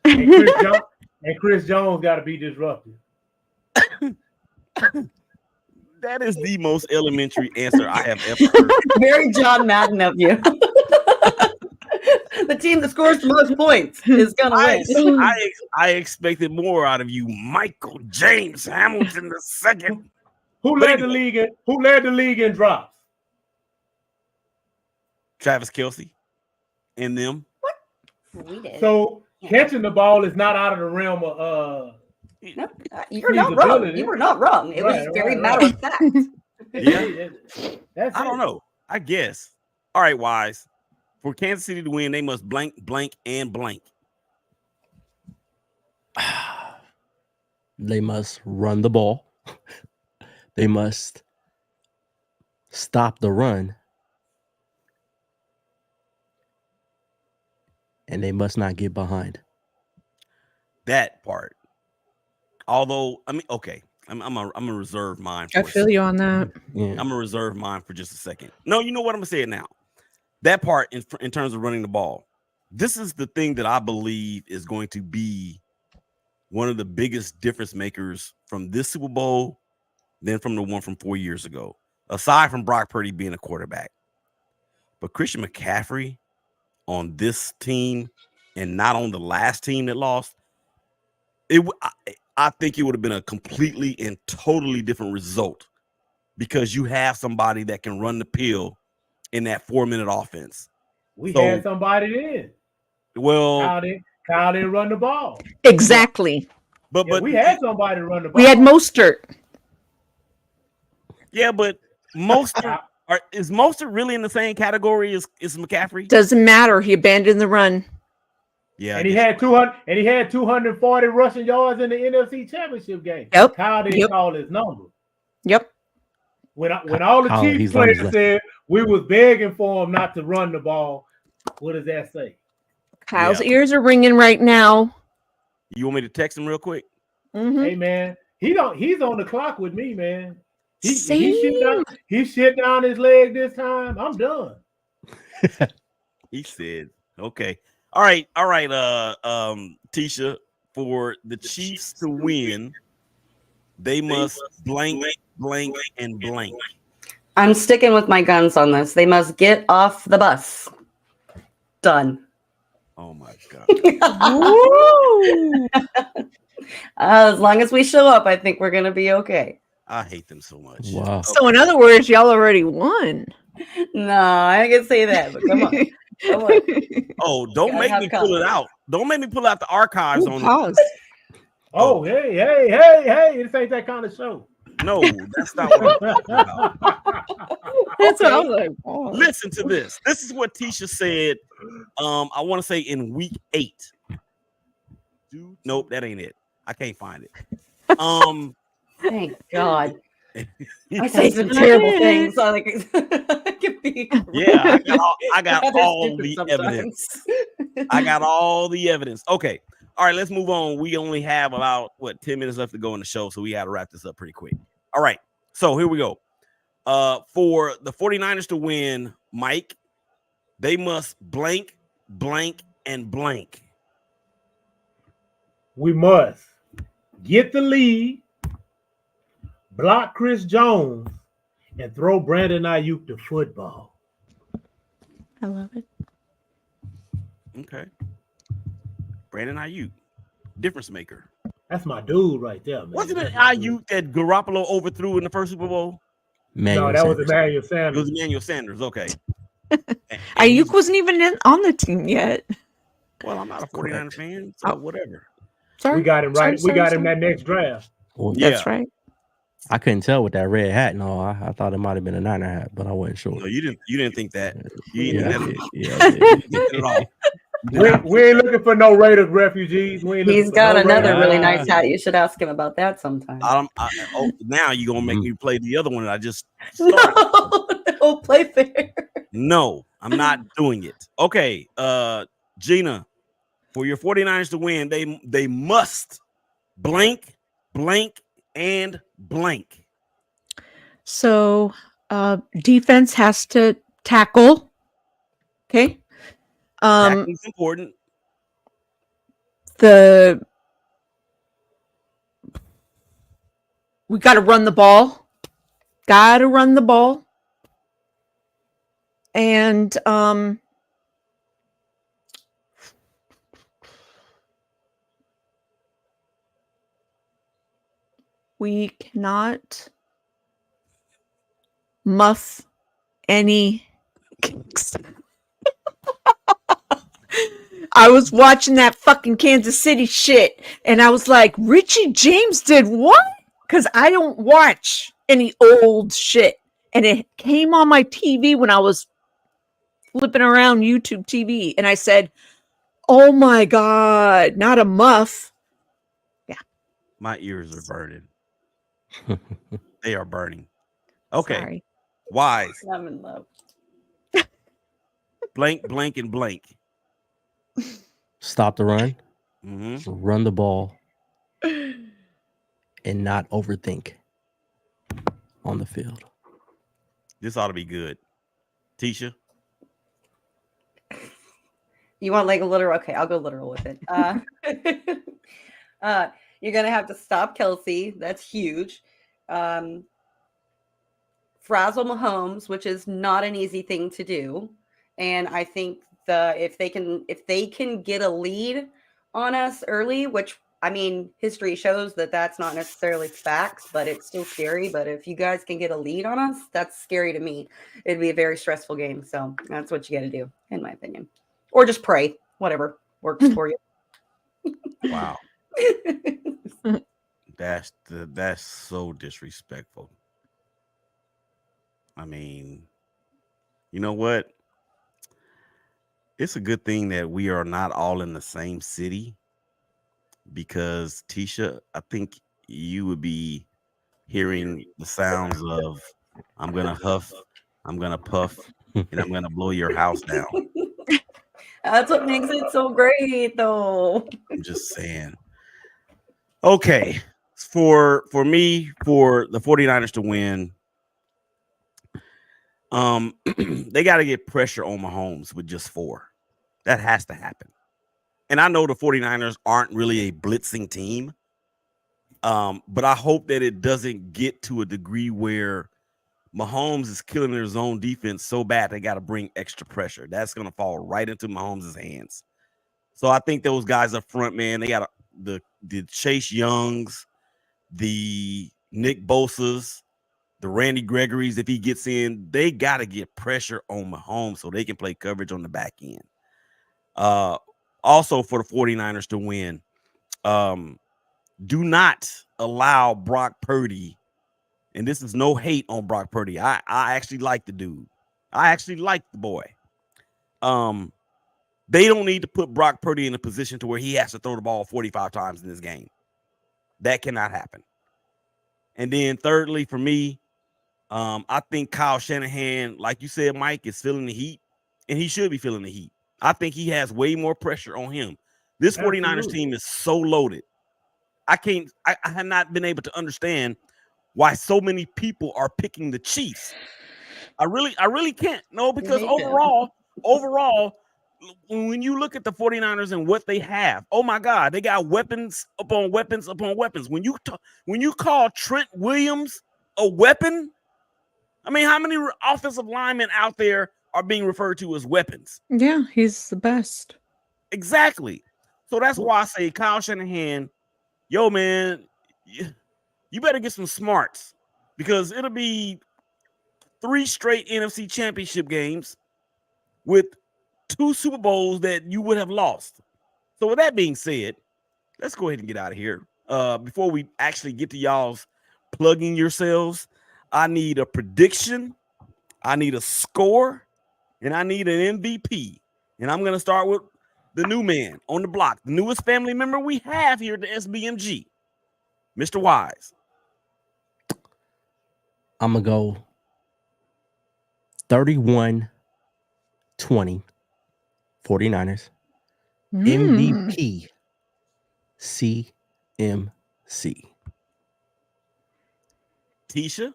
And Chris Jones got to be disruptive.
That is the most elementary answer I have ever heard.
Very John Madden of you. The team that scores the most points is gonna win.
I expected more out of you, Michael James Hamilton II.
Who led the league in drops?
Travis Kelce and them.
What? We did.
So catching the ball is not out of the realm of
no, you're not wrong. You were not wrong. It was very matter of fact.
Yeah. I don't know. I guess. All right, Wise. For Kansas City to win, they must blank, and blank.
They must run the ball. They must stop the run. And they must not get behind.
That part. Although, okay. I'm gonna reserve mine.
I feel you on that.
Yeah.
I'm gonna reserve mine for just a second. No, you know what? I'm gonna say it now. That part in terms of running the ball. This is the thing that I believe is going to be one of the biggest difference makers from this Super Bowl than from the one from 4 years ago. Aside from Brock Purdy being a quarterback, but Christian McCaffrey on this team and not on the last team that lost, I think it would have been a completely and totally different result because you have somebody that can run the pill in that 4-minute offense.
We had somebody then.
Well,
Kyle didn't run the ball.
Exactly.
But
we had somebody to run the ball.
We had Mostert.
Yeah, but Mostert is Mostert really in the same category as McCaffrey?
Doesn't matter. He abandoned the run.
Yeah,
And he had 200, and he had 240 rushing yards in the NFC Championship game.
Yep.
Kyle didn't call his number.
Yep.
When all the
Kyle,
Chiefs
he's learned his
players said we was begging for him not to run the ball, what does that say?
Kyle's ears are ringing right now.
You want me to text him real quick?
Hey man, he's on the clock with me, man. He
Same.
shit down his leg this time. I'm done.
He said, okay. All right. Tisha, for the Chiefs to win, they must blank, blank, and blank.
I'm sticking with my guns on this. They must get off the bus. Done.
Oh my God.
As long as we show up, I think we're gonna be okay.
I hate them so much.
Wow.
So in other words, y'all already won.
No, I can say that, but come on. Come on.
Oh, don't
Gotta
make
have
me pull it
confidence.
out. Don't make me pull out the archives on
Pause.
Oh, hey, this ain't that kind of show.
No, that's not what I'm talking about.
That's what I
Okay.
was like. Oh.
Listen to this. This is what Tisha said. I want to say in week 8. Nope, that ain't it. I can't find it.
Thank God. I
say
said some
it's
terrible
not
things. So like, it could be.
Yeah, I got
Rather
all
stupid
the
sometimes.
evidence. I got all the evidence. Okay. All right, let's move on. We only have about 10 minutes left to go in the show, so we got to wrap this up pretty quick. All right. So here we go. For the 49ers to win, Mike, they must blank, blank, and blank.
We must get the lead, block Chris Jones, and throw Brandon Ayuk the football.
I love it.
Okay. Brandon Ayuk, difference maker.
That's my dude right there, man.
Wasn't it
That's my dude.
Ayuk that Garoppolo overthrew in the first Super Bowl?
No, that was Emmanuel
It was
Sanders.
Emmanuel Sanders. Okay.
Ayuk wasn't even on the team yet.
Well, I'm not a 49er fan, so whatever.
Sorry.
We got him right.
Sorry,
we got
sorry.
him that next draft.
Well,
That's right.
I couldn't tell with that red hat. No, I thought it might have been a Niner hat, but I wasn't sure.
No, you didn't think that. You
Yeah,
didn't
I
think
did.
that.
Yeah, I did.
You didn't think that at all.
We ain't looking for no Raiders refugees. We ain't looking
He's
for
got
no
another
Raiders.
really nice hat. You should ask him about that sometime.
Now you're gonna make me play the other one that I just
No,
started.
no, play fair.
No, I'm not doing it. Okay, Gina, for your 49ers to win, they must blank, blank, and blank.
So defense has to tackle. Okay.
Tackling's important.
We got to run the ball. Got to run the ball. And we cannot muff any kicks. I was watching that fucking Kansas City shit, and I was like, Richie James did what? Because I don't watch any old shit. And it came on my TV when I was flipping around YouTube TV, and I said, oh my God, not a muff. Yeah.
My ears are burning. They are burning. Okay.
Sorry.
Wise.
I'm in love.
Blank, blank, and blank.
Stop the run,
Mm-hmm.
run the ball, and not overthink on the field.
This ought to be good. Tisha?
You want like a literal? Okay, I'll go literal with it. You're gonna have to stop Kelsey. That's huge. Frazzle Mahomes, which is not an easy thing to do. And I think if they can get a lead on us early, which I mean, history shows that that's not necessarily facts, but it's still scary. But if you guys can get a lead on us, that's scary to me. It'd be a very stressful game. So that's what you got to do, in my opinion. Or just pray, whatever works for you.
Wow. That's so disrespectful. I mean, you know what? It's a good thing that we are not all in the same city because Tisha, I think you would be hearing the sounds of I'm gonna huff, I'm gonna puff, and I'm gonna blow your house down.
That's what makes it so great, though.
I'm just saying. Okay. For me, for the 49ers to win, they got to get pressure on Mahomes with just 4. That has to happen. And I know the 49ers aren't really a blitzing team. But I hope that it doesn't get to a degree where Mahomes is killing their zone defense so bad they got to bring extra pressure. That's going to fall right into Mahomes' hands. So I think those guys up front, man, they got the Chase Youngs, the Nick Bosa's, the Randy Gregory's. If he gets in, they got to get pressure on Mahomes so they can play coverage on the back end. Also for the 49ers to win, do not allow Brock Purdy, and this is no hate on Brock Purdy. I actually like the dude. I actually like the boy. They don't need to put Brock Purdy in a position to where he has to throw the ball 45 times in this game. That cannot happen. And then thirdly, for me, I think Kyle Shanahan, like you said, Mike, is feeling the heat, and he should be feeling the heat. I think he has way more pressure on him. This 49ers team is so loaded. I have not been able to understand why so many people are picking the Chiefs. I really can't. No, because overall, when you look at the 49ers and what they have, oh my God, they got weapons upon weapons upon weapons. When you call Trent Williams a weapon, I mean, how many offensive linemen out there are being referred to as weapons?
Yeah, he's the best.
Exactly. So that's why I say Kyle Shanahan, yo, man, you better get some smarts because it'll be 3 straight NFC championship games with 2 Super Bowls that you would have lost. So with that being said, let's go ahead and get out of here. Before we actually get to y'all's plugging yourselves, I need a prediction, I need a score, and I need an MVP. And I'm going to start with the new man on the block, the newest family member we have here at the SBMG, Mr. Wise.
I'm going to go 31-20 49ers. MVP CMC.
Tisha?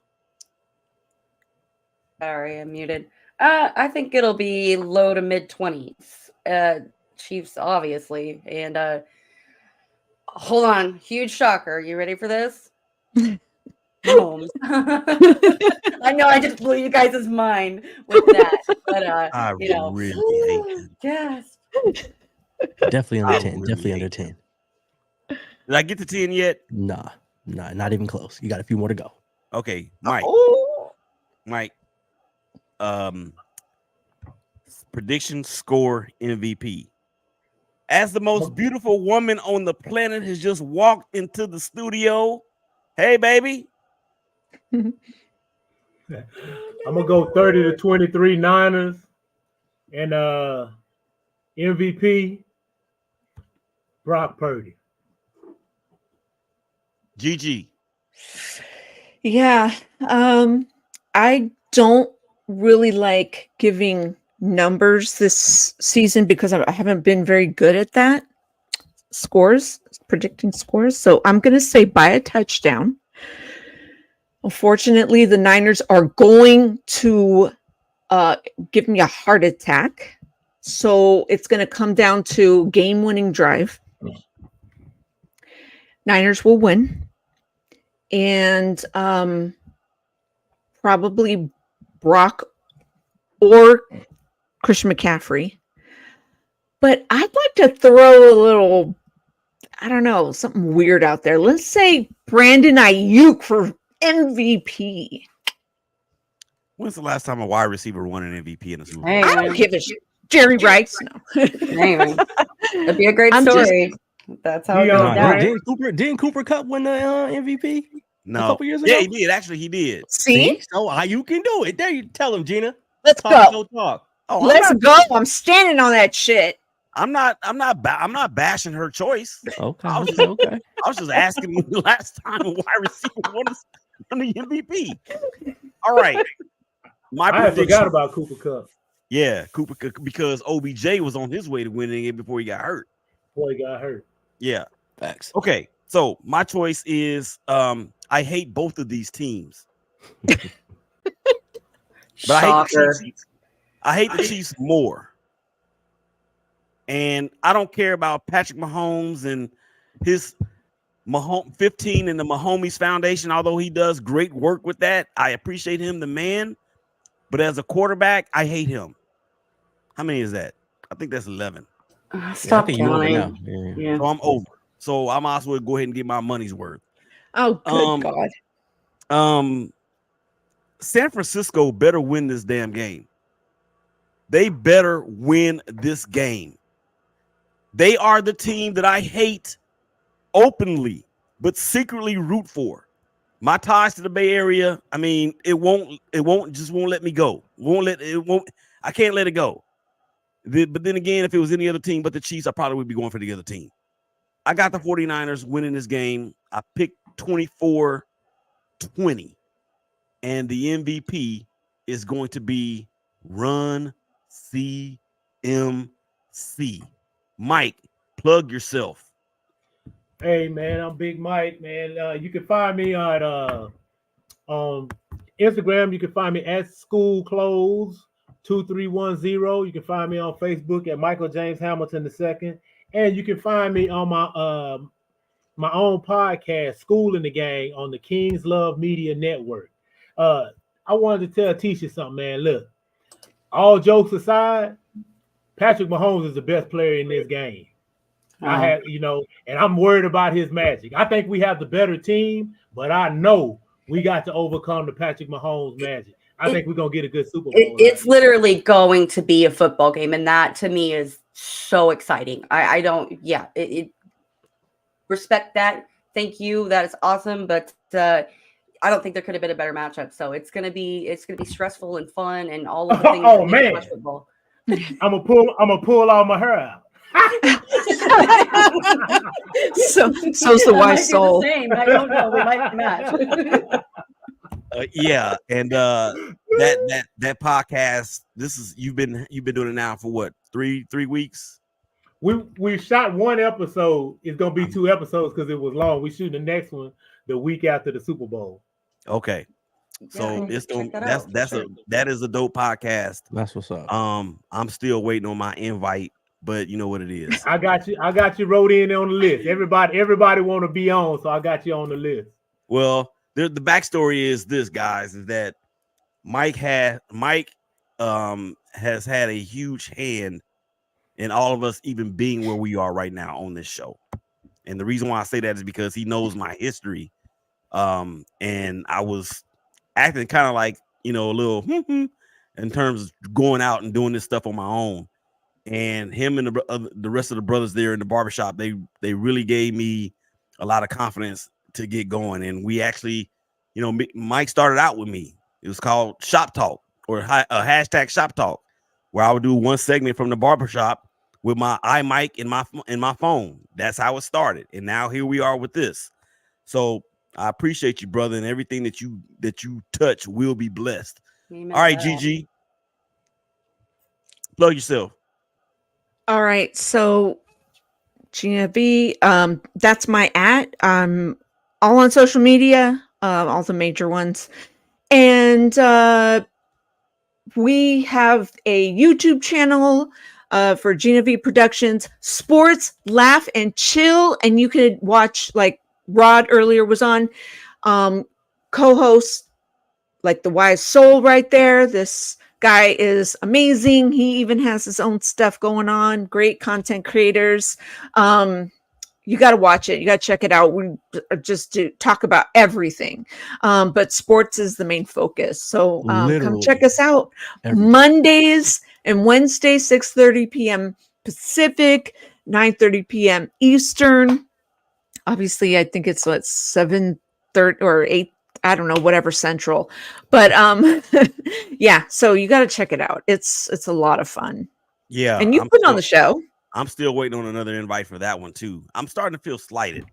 Sorry, I'm muted. I think it'll be low to mid 20s. Chiefs, obviously. And hold on, huge shocker. You ready for this? Mahomes. I know I just blew you guys' mind with that, but
I really hate you.
Yes.
Definitely under 10. Definitely under 10.
Did I get to 10 yet?
Nah, not even close. You got a few more to go.
Okay, Mike. Mike. Prediction, score, MVP. As the most beautiful woman on the planet has just walked into the studio. Hey, baby.
I'm gonna go 30-23 Niners, and MVP Brock Purdy.
GG.
Yeah. I don't really like giving numbers this season because I haven't been very good at that. Predicting scores. So I'm going to say by a touchdown. Unfortunately, the Niners are going to give me a heart attack. So it's going to come down to game-winning drive. Niners will win. And probably Brock or Christian McCaffrey. But I'd like to throw a little, I don't know, something weird out there. Let's say Brandon Ayuk for MVP.
When's the last time a wide receiver won an MVP in a Super Bowl?
Hey,
I don't give a shit. Jerry Rice, no.
Anyway, it'd be a great story. That's how it goes down.
Didn't Cooper Cup win the MVP?
No.
couple years
Yeah,
ago?
he did. Actually, he did.
See?
So how you can do it? There, you tell him, Gina.
Let's
Talk,
go.
talk.
Oh,
Let's go. I'm standing on that shit.
I'm not bashing her choice.
Okay,
I was
okay.
I was just asking when the last time a wide receiver won the MVP. All right. My
I had
prediction.
forgot about Cooper Cup
Yeah, Cooper because OBJ was on his way to winning it before he got hurt.
before he got hurt.
Yeah.
Facts.
Okay. So my choice is I hate both of these teams. But
Shocker.
I hate the Chiefs more. And I don't care about Patrick Mahomes and his 15 and the Mahomes Foundation, although he does great work with that. I appreciate him, the man. But as a quarterback, I hate him. How many is that? I think that's 11.
Stop
think you over
counting.
now.
Yeah.
So I'm over. So I might as well go ahead and get my money's worth.
Oh, good God.
San Francisco better win this damn game. They better win this game. They are the team that I hate openly, but secretly root for. My ties to the Bay Area, I mean, it won't let me go. I can't let it go. But then again, if it was any other team but the Chiefs, I probably would be going for the other team. I got the 49ers winning this game. I picked 24-20. And the MVP is going to be Run CMC. Mike, plug yourself.
Hey man, I'm Big Mike, man. You can find me on Instagram. You can find me at School Clothes 2310. You can find me on Facebook at Michael James Hamilton II. And you can find me on my own podcast, School in the Gang, on the Kings Love Media Network. I wanted to tell Tisha something, man. Look, all jokes aside, Patrick Mahomes is the best player in this game. I have, and I'm worried about his magic. I think we have the better team, but I know we got to overcome the Patrick Mahomes magic. I think we're gonna get a good Super Bowl.
It's literally going to be a football game, and that to me is so exciting. I don't, respect that. Thank you. That is awesome, but I don't think there could have been a better matchup. So it's gonna be stressful and fun and all of the things.
Oh man, football. I'm gonna pull all my hair out.
So's the wise soul.
I don't know. We might match.
Yeah, and that podcast. You've been doing it now for what 3 weeks?
We shot one episode. It's gonna be 2 episodes because it was long. We shoot the next one the week after the Super Bowl.
Okay, so it's gonna that is a dope podcast.
That's what's up.
I'm still waiting on my invite. But you know what it is.
I got you wrote in on the list. Everybody want to be on, so I got you on the list.
Well, the backstory is this, guys, is that Mike has had a huge hand in all of us even being where we are right now on this show. And the reason why I say that is because he knows my history. And I was acting kind of like, a little in terms of going out and doing this stuff on my own. And him and the rest of the brothers there in the barbershop, they really gave me a lot of confidence to get going. And we actually, Mike started out with me. It was called Shop Talk or hashtag Shop Talk, where I would do one segment from the barbershop with my iMic in my phone. That's how it started. And now here we are with this. So I appreciate you, brother, and everything that you touch will be blessed. Amen. All right, Gigi, plug yourself.
All right, so Gina B, that's my @ all on social media, all the major ones, and we have a YouTube channel for Gina V Productions, Sports, Laugh, and Chill, and you could watch, like Rod earlier was on, co-host, like the Wise Soul right there. This guy is amazing. He even has his own stuff going on. Great content creators. You got to watch it. You got to check it out. We just to talk about everything. But sports is the main focus. So come check us out. Everything. Mondays and Wednesdays, 6:30 p.m. Pacific, 9:30 p.m. Eastern. Obviously, I think it's 7 8:30 or 8, I don't know, whatever Central. But yeah, so you got to check it out. It's a lot of fun.
Yeah,
And you've been on the show.
I'm still waiting on another invite for that one too. I'm starting to feel slighted.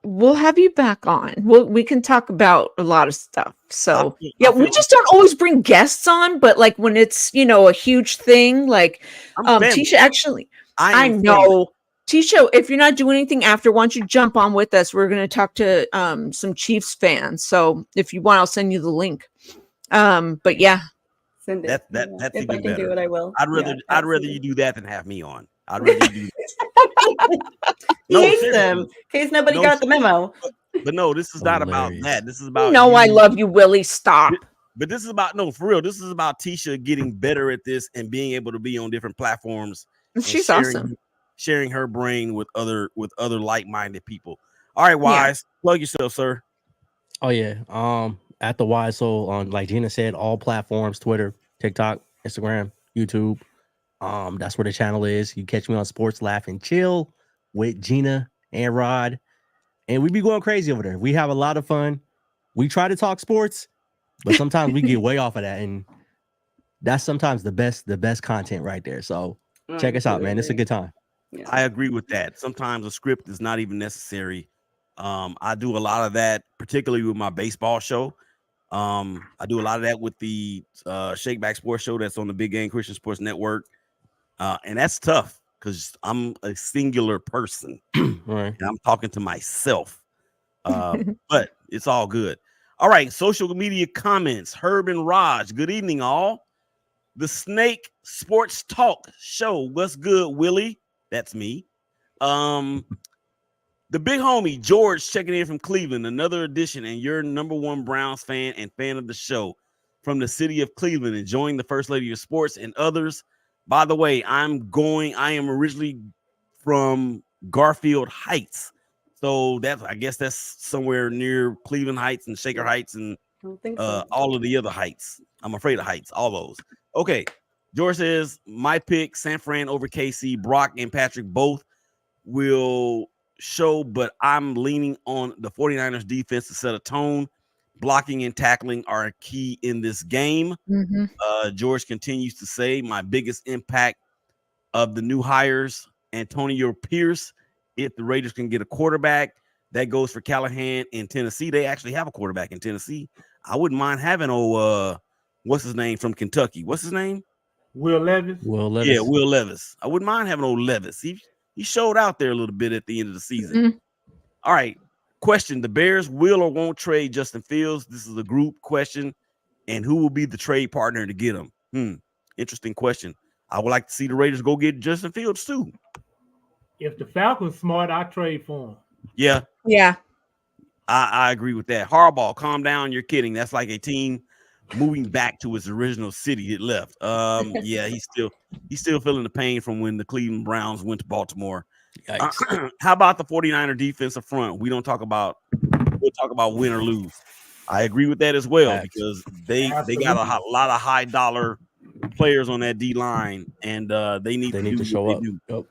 We'll have you back on. We can talk about a lot of stuff. So we just don't always bring guests on, but like when it's a huge thing, like Tisha actually, I know. Tisha, if you're not doing anything after, why don't you jump on with us? We're going to talk to some Chiefs fans. So if you want, I'll send you the link. But yeah,
send it.
That's
if
even
I can
better.
do it, I will.
I'd rather you do that than have me on. I'd rather you do that.
He hates them in case nobody got the memo.
But no, this is not about that. This is about
I love you, Willie. Stop.
But this is about for real. This is about Tisha getting better at this and being able to be on different platforms.
She's awesome.
Sharing her brain with other like-minded people. All right, Wise, plug yourself, sir.
Oh yeah. At the Wise Soul on, like Gina said, all platforms: Twitter, TikTok, Instagram, YouTube. That's where the channel is. You catch me on Sports Laugh and Chill with Gina and Rod, and we be going crazy over there. We have a lot of fun. We try to talk sports, but sometimes we get way off of that, and that's sometimes the best content right there. So check us out, man. It's a good time.
Yeah. I agree with that. Sometimes a script is not even necessary. I do a lot of that, particularly with my baseball show. I do a lot of that with the Shakeback Sports Show that's on the Big Game Christian Sports Network. And that's tough because I'm a singular person.
Right.
And I'm talking to myself. But it's all good. All right. Social media comments. Herb and Raj. Good evening, all. The Snake Sports Talk Show. What's good, Willie? That's me. The big homie George checking in from Cleveland, another edition, and your number one Browns fan and fan of the show from the city of Cleveland, enjoying the First Lady of Sports and others. By the way, I am originally from Garfield Heights, so I guess that's somewhere near Cleveland Heights and Shaker Heights and all of the other heights. I'm afraid of heights, all those. Okay, George says my pick: San Fran over KC. Brock and Patrick both will show, but I'm leaning on the 49ers defense to set a tone. Blocking and tackling are key in this game.
Mm-hmm.
George continues to say my biggest impact of the new hires, Antonio Pierce. If the Raiders can get a quarterback, that goes for Callahan in Tennessee. They actually have a quarterback in Tennessee. I wouldn't mind having what's his name from Kentucky? What's his name?
Will Levis.
Yeah, Will Levis. I wouldn't mind having old Levis. He showed out there a little bit at the end of the season.
Mm-hmm.
All right. Question: the Bears will or won't trade Justin Fields? This is a group question. And who will be the trade partner to get him? Interesting question. I would like to see the Raiders go get Justin Fields too.
If the Falcons smart, I trade for him.
Yeah.
Yeah.
I agree with that. Harbaugh, calm down. You're kidding. That's like a team moving back to its original city it left. Yeah, he's still feeling the pain from when the Cleveland Browns went to Baltimore. How about the 49er defensive front? We'll talk about win or lose. I agree with that as well because they got a lot of high dollar players on that D line, and they need to show up. Yep.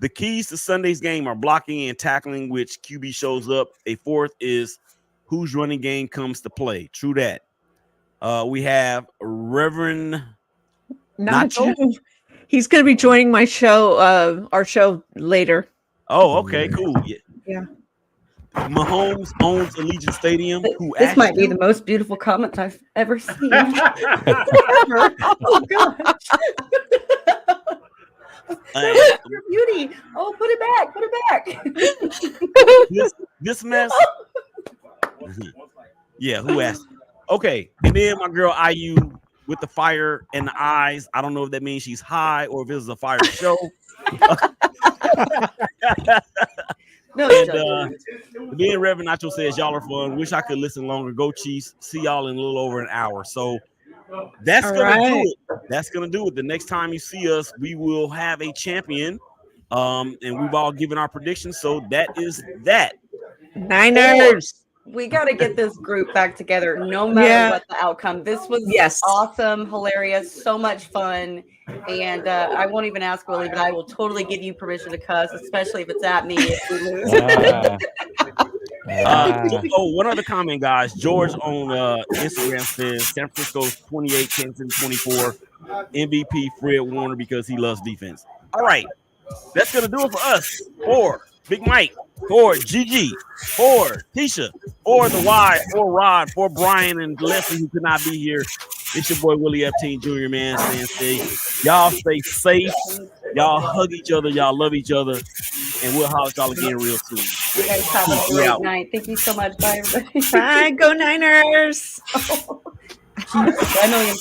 The keys to Sunday's game are blocking and tackling, which QB shows up. A fourth is whose running game comes to play. True that. We have Reverend Nacho.
He's going to be joining my show, our show later.
Oh, okay, cool.
Yeah.
Mahomes owns Allegiant Stadium.
This might be the most beautiful comment I've ever seen. Ever. Oh gosh. Your beauty. Oh, put it back.
This mess. Yeah, who asked? Okay, and then my girl IU with the fire in the eyes. I don't know if that means she's high or if this is a fire show.
No,
and then Reverend Nacho says y'all are fun. Wish I could listen longer. Go Chiefs. See y'all in a little over an hour. So that's gonna do it. That's gonna do it. The next time you see us, we will have a champion. And we've all given our predictions. So that is that.
Niners.
We got to get this group back together no matter what the outcome. This was awesome, hilarious, so much fun. And I won't even ask Willie, but I will totally give you permission to cuss, especially if it's at me if we lose.
One other comment, guys. George on Instagram says San Francisco's 28, Kansas City 24. MVP Fred Warner because he loves defense. All right, that's gonna do it for us. For Big Mike, for Gigi, for Tisha, for the Y, for Rod, for Brian and Leslie who could not be here. It's your boy Willie Epstein Jr. Man saying stay. Y'all stay safe. Y'all hug each other. Y'all love each other. And we'll holler at y'all again real soon.
You guys have a great night. Thank you so much. Bye, everybody.
Bye. Go Niners.
I know you.